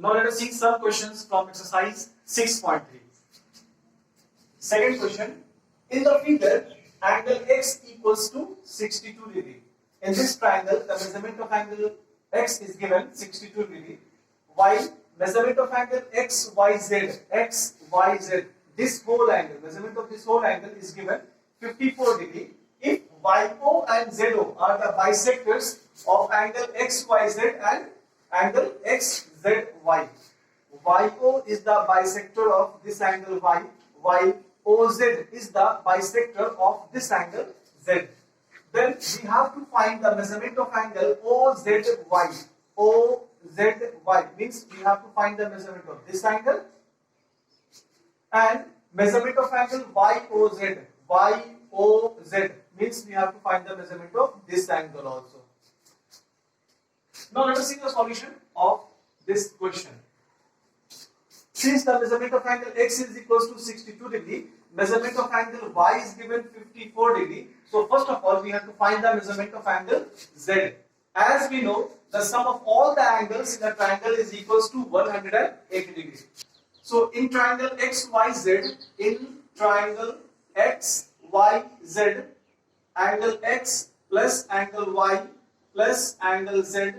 Now let us see some questions from exercise 6.3. Second question. In the figure, angle x equals to 62 degree. In this triangle, the measurement of angle x is given 62 degree, while measurement of angle xyz, this whole angle, measurement of this whole angle is given 54 degree. If YO and ZO are the bisectors of angle XYZ and angle XZY. YO is the bisector of this angle Y, while OZ is the bisector of this angle Z. Then we have to find the measurement of angle OZY. OZY means we have to find the measurement of this angle and measurement of angle YOZ. YOZ means we have to find the measurement of this angle also. Now let us see the solution of this question. Since the measurement of angle x is equals to 62 degree, measurement of angle y is given 54 degree. So first of all, we have to find the measurement of angle z. As we know, the sum of all the angles in a triangle is equals to 180 degree. So in triangle XYZ, angle x plus angle y plus angle z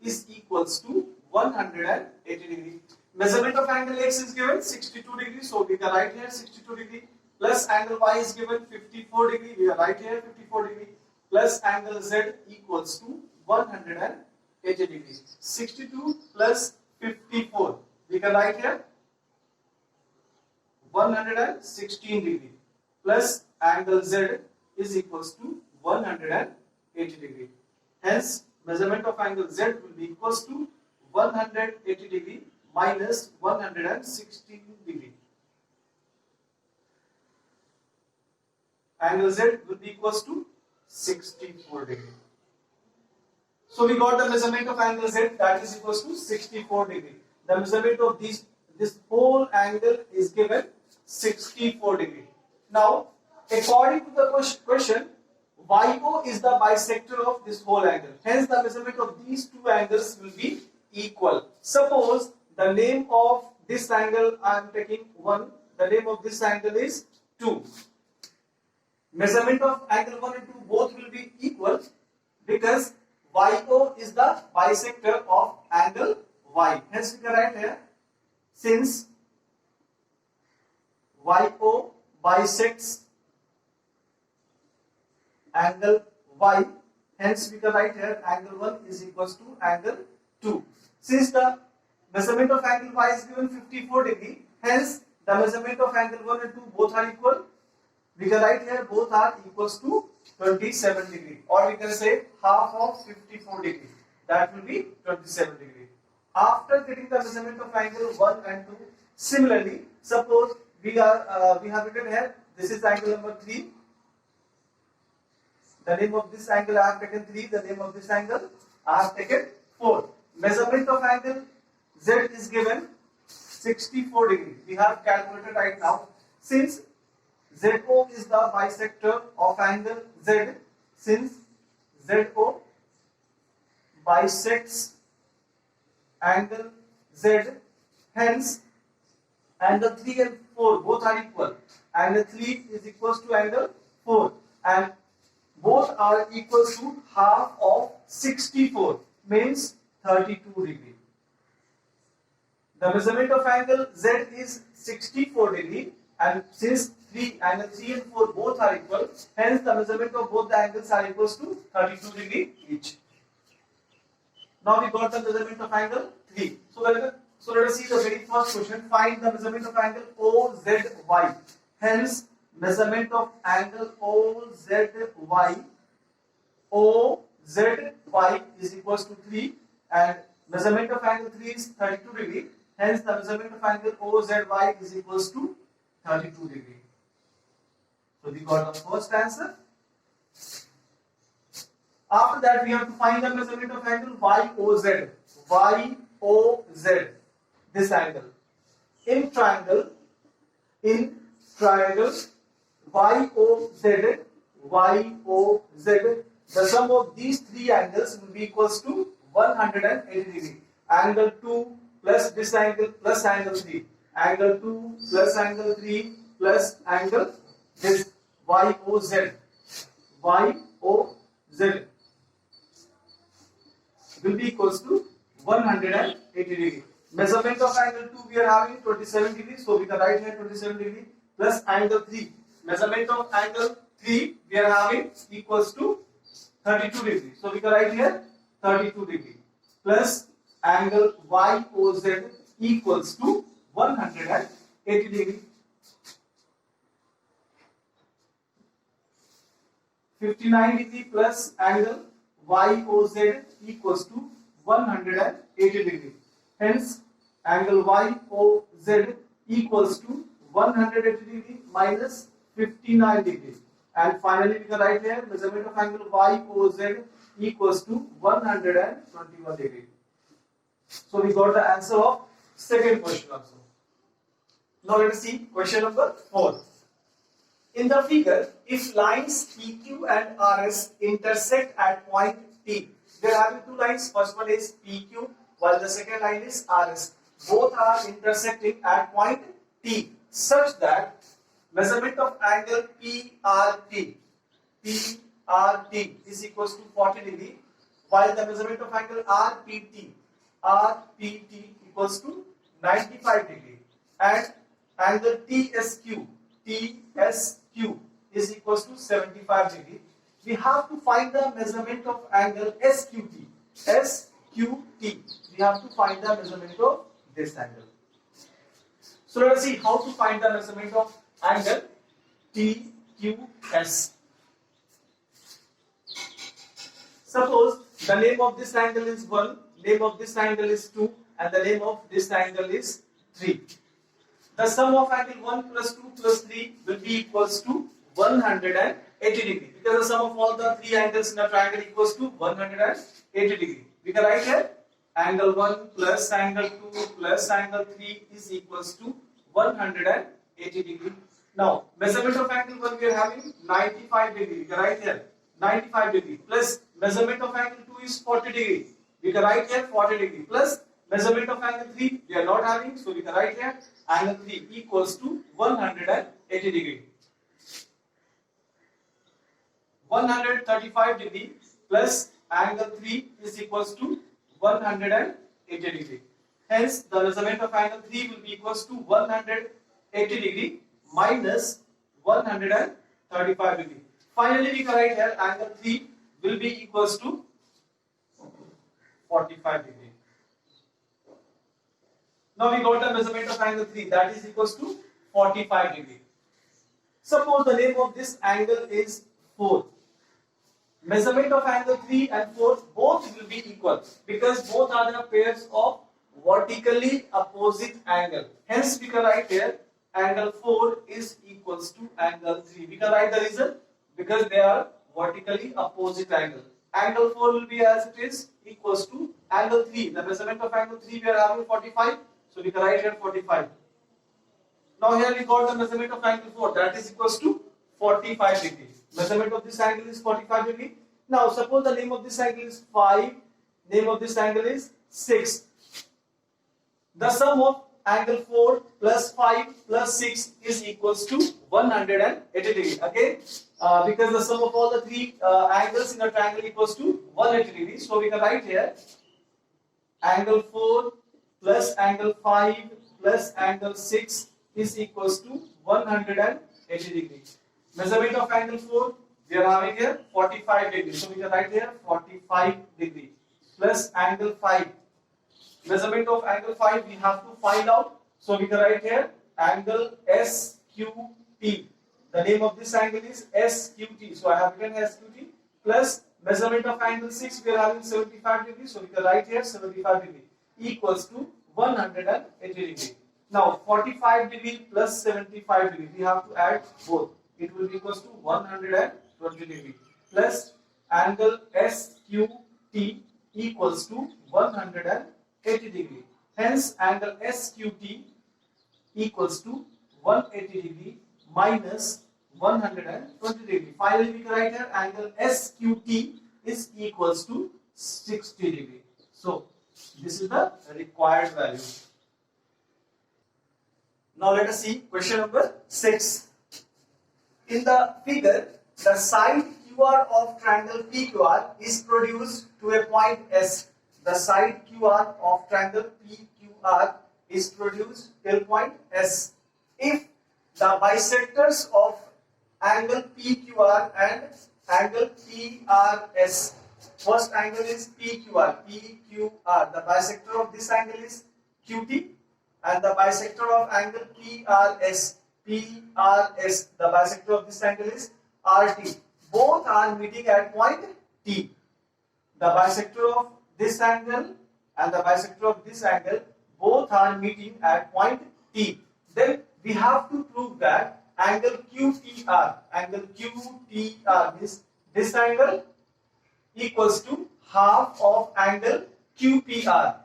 is equals to 180 degree. Measurement of angle x is given 62 degree, so we can write here 62 degree, plus angle y is given 54 degree, we can write here 54 degree, plus angle z equals to 180 degree. 62 plus 54, we can write here 116 degree, plus angle z is equals to 180 degree. Hence, measurement of angle z will be equals to 180 degree minus 116 degree. Angle z will be equals to 64 degree. So we got the measurement of angle z, that is equals to 64 degree. The measurement of this whole angle is given 64 degree. Now, according to the question, YO is the bisector of this whole angle. Hence, the measurement of these two angles will be equal. Suppose the name of this angle I am taking 1, the name of this angle is 2. Measurement of angle 1 and 2 both will be equal because YO is the bisector of angle Y. Hence, we can write here, since YO bisects angle Y, hence we can write here angle 1 is equals to angle 2. Since the measurement of angle Y is given 54 degree, hence the measurement of angle 1 and 2 both are equal. We can write here both are equals to 27 degree, or we can say half of 54 degree, that will be 27 degree. After getting the measurement of angle 1 and 2, similarly, suppose we have written here, this is angle number 3. The name of this angle I have taken 3, the name of this angle I have taken 4. Measurement of angle Z is given 64 degree. We have calculated right now. Since ZO is the bisector of angle Z, since ZO bisects angle Z, hence angle 3 and 4 both are equal. Angle 3 is equals to angle 4 and both are equal to half of 64, means 32 degree. The measurement of angle Z is 64 degree, and since angle 3 and 4 both are equal, hence the measurement of both the angles are equals to 32 degree each. Now we got the measurement of angle 3. So let us see the very first question. Find the measurement of angle OZY. Hence, measurement of angle OZY is equals to 3 and measurement of angle 3 is 32 degree. Hence, the measurement of angle OZY is equals to 32 degree. So we got the first answer. After that, we have to find the measurement of angle YOZ. YOZ, this angle. In triangle YOZ, the sum of these three angles will be equals to 180 degree. Angle 2 plus this angle plus angle 3. Angle 2 plus angle 3 plus angle this YOZ. YOZ will be equals to 180 degree. Measurement of angle 2 we are having 27 degree, so we can write here 27 degree plus angle 3. Measurement of angle 3 we are having equals to 32 degree, so we can write here 32 degree plus angle YOZ equals to 180 degree. 59 degree plus angle YOZ equals to 180 degree. Hence, angle YOZ equals to 180 degree minus 59 degree. And finally, we can write here measurement of angle YOZ equals to 121 degree. So we got the answer of second question also. Now let us see question number 4. In the figure, if lines PQ and RS intersect at point T, we are having two lines. First one is PQ, while the second line is RS. Both are intersecting at point T, such that measurement of angle PRT is equals to 40 degree, while the measurement of angle RPT equals to 95 degree, and angle TSQ is equals to 75 degree. We have to find the measurement of angle SQT. We have to find the measurement of this angle. So let us see how to find the measurement of angle TQS. Suppose the name of this angle is 1, name of this angle is 2, and the name of this angle is 3. The sum of angle 1 plus 2 plus 3 will be equals to 180 degree, because the sum of all the three angles in a triangle equals to 180 degree. We can write here angle 1 plus angle 2 plus angle 3 is equals to 180 degree. Now, measurement of angle 1 we are having 95 degree. We can write here 95 degree plus measurement of angle 2 is 40 degree. We can write here 40 degree plus measurement of angle 3 we are not having, so we can write here angle 3 equals to 180 degree. 135 degree plus angle 3 is equals to 180 degree. Hence, the measurement of angle 3 will be equals to 180 degree minus 135 degree. Finally, we can write here angle 3 will be equals to 45 degree. Now we got the measurement of angle 3, that is equals to 45 degree. Suppose the name of this angle is 4. Measurement of angle 3 and 4 both will be equal, because both are the pairs of vertically opposite angle. Hence we can write here angle 4 is equals to angle 3. We can write the reason, because they are vertically opposite angle. Angle 4 will be as it is equals to angle 3. The measurement of angle 3 we are having 45, so we can write here 45. Now here we got the measurement of angle 4, that is equals to 45 degree. Measurement of this angle is 45 degree. Now suppose the name of this angle is 5, name of this angle is 6. The sum of angle 4 plus 5 plus 6 is equals to 180 degree. Again, because the sum of all the three angles in a triangle equals to 180 degree. So we can write here angle 4 plus angle 5 plus angle 6 is equals to 180 degree. Measurement of angle 4 we are having here 45 degree. So we can write here 45 degree plus angle 5. Measurement of angle 5 we have to find out. So we can write here angle SQT. The name of this angle is SQT. So I have written SQT plus measurement of angle 6 we are having 75 degree. So we can write here 75 degree equals to 180 degree. Now 45 degree plus 75 degree we have to add both. It will be equals to 120 degree plus angle SQT equals to 180 degree. Hence angle SQT equals to 180 degree minus 120 degree. Finally we can write here angle SQT is equals to 60 degree. So This is the required value. Now let us see question number 6. In the figure, the side QR of triangle PQR is produced to a point S. The side QR of triangle PQR is produced till point S. If the bisectors of angle PQR and angle PRS, first angle is PQR, the bisector of this angle is QT, and the bisector of angle PRS, the bisector of this angle is RT. Both are meeting at point T. The bisector of this angle and the bisector of this angle both are meeting at point T. Then we have to prove that angle QTR means this angle equals to half of angle QPR,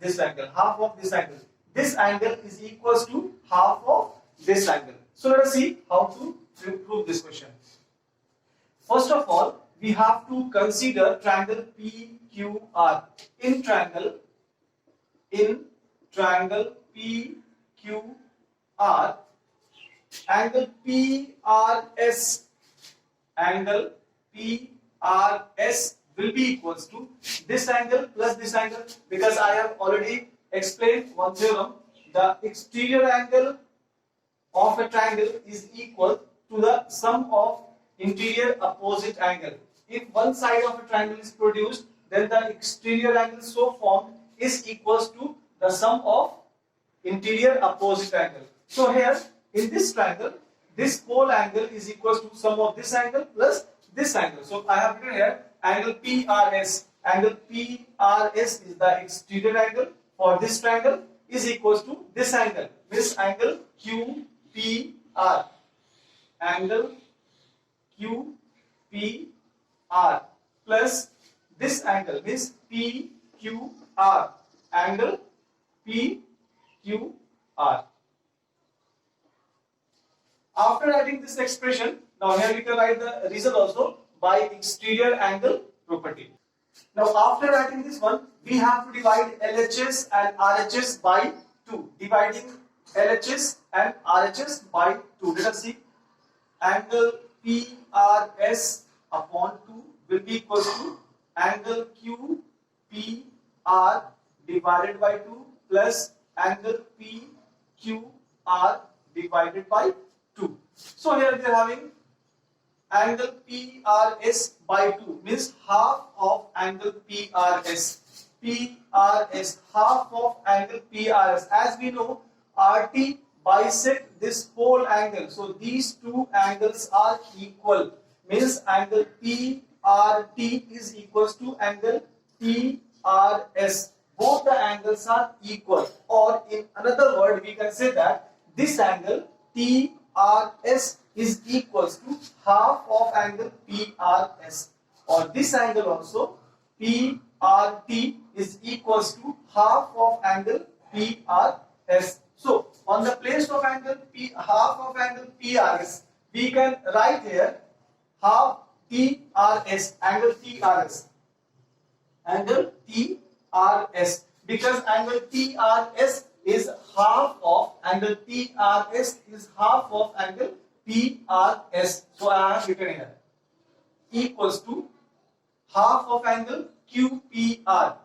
this angle, half of this angle. This angle is equals to half of this angle. So let us see how to prove this question. First of all, we have to consider triangle PQR. In triangle PQR, angle PRS will be equals to this angle plus this angle, because I have already explained one theorem. The exterior angle of a triangle is equal to the sum of interior opposite angle. If one side of a triangle is produced, then the exterior angle so formed is equals to the sum of interior opposite angle. So here in this triangle, this whole angle is equals to sum of this angle plus this angle. So I have written here angle PRS. Angle PRS is the exterior angle for this triangle is equals to this angle. This angle QPR. Angle QPR plus this angle means PQR. Angle PQR. After adding this expression, now here we can write the result also by exterior angle property. Now after writing this one, we have to divide LHS and RHS by 2. Dividing LHS and RHS by 2. Let us see. Angle PRS upon 2 will be equal to angle QPR divided by 2 plus angle PQR divided by 2. So here we are having angle PRS by 2 means half of angle PRS. Half of angle PRS. As we know, RT bisect this whole angle. So these two angles are equal. Means angle PRT is equals to angle PRS. Both the angles are equal. Or in another word, we can say that this angle TRS is equals to half of angle PRS. Or this angle also PRT is equals to half of angle PRS. So on the place of angle half of angle PRS, we can write here half TRS, angle TRS. Angle TRS, because angle TRS is half of angle PRS is half of angle PRS. So I have written here equals to half of angle QPR.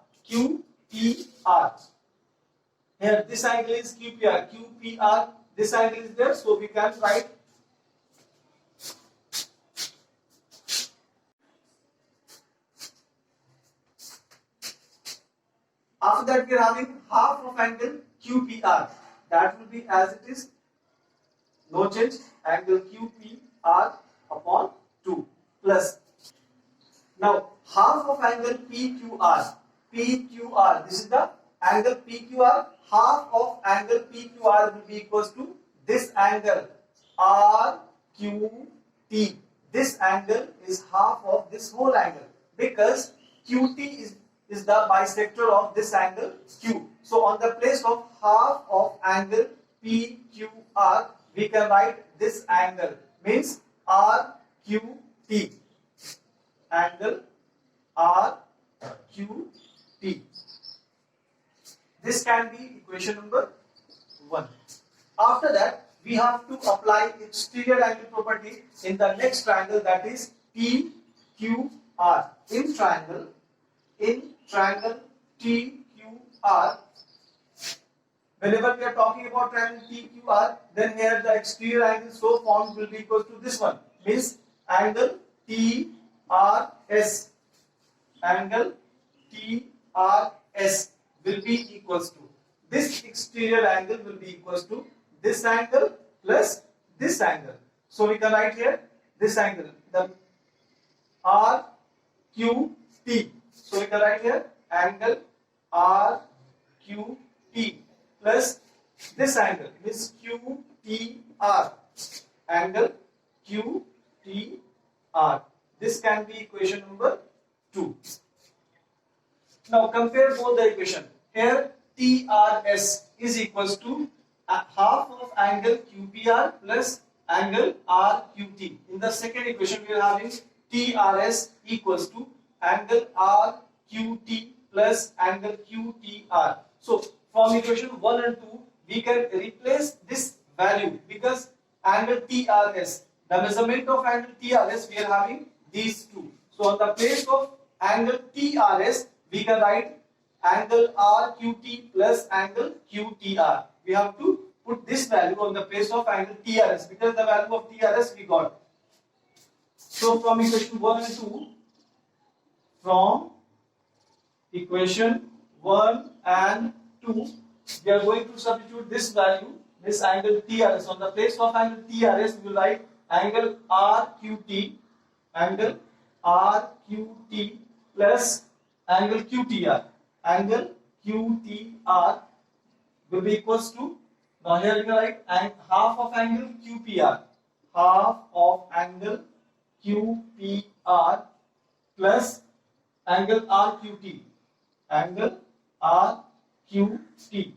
Here this angle is QPR. This angle is there, so we can write after that we are having half of angle QPR. That will be as it is, no change, angle QPR upon 2 plus. Now half of angle PQR. This is the angle PQR. Half of angle PQR will be equals to this angle RQT. This angle is half of this whole angle, because QT is the bisector of this angle Q. So on the place of half of angle PQR, we can write this angle means RQT. Angle RQT. T. This can be equation number 1. After that, we have to apply exterior angle property in the next triangle, that is TQR. In triangle TQR, whenever we are talking about triangle TQR, then here the exterior angle so formed will be equal to this one, means angle TRS. Angle TRS will be equals to, this exterior angle will be equals to this angle plus this angle. So we can write here this angle, the RQT. So we can write here angle RQT plus this angle, this QTR, angle QTR. This can be equation number 2. Now compare both the equation. Here TRS is equals to half of angle QPR plus angle RQT. In the second equation we are having TRS equals to angle RQT plus angle QTR. So from equation 1 and 2 we can replace this value, because angle TRS, the measurement of angle TRS, we are having these two. So on the place of angle TRS we can write angle RQT plus angle QTR. We have to put this value on the place of angle TRS, because the value of TRS we got. So from equation 1 and 2, from equation 1 and 2, we are going to substitute this value, this angle TRS. On the place of angle TRS we will write angle RQT, angle RQT plus angle QTR. Angle QTR will be equals to, now here you can write half of angle QPR, half of angle QPR plus angle RQT, angle RQT.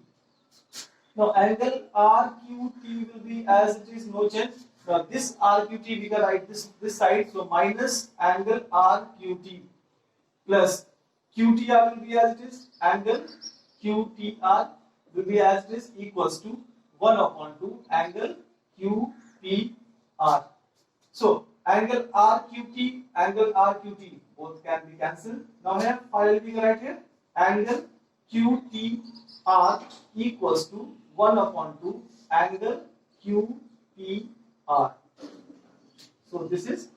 Now angle RQT will be as it is, no change. Now this RQT we can write this side, so minus angle RQT plus QTR will be as it is, angle QTR will be as it is, equals to 1 upon 2 angle QPR. So angle RQT both can be cancelled. Now here finally we can write here angle QTR equals to 1 upon 2 angle QPR. So this is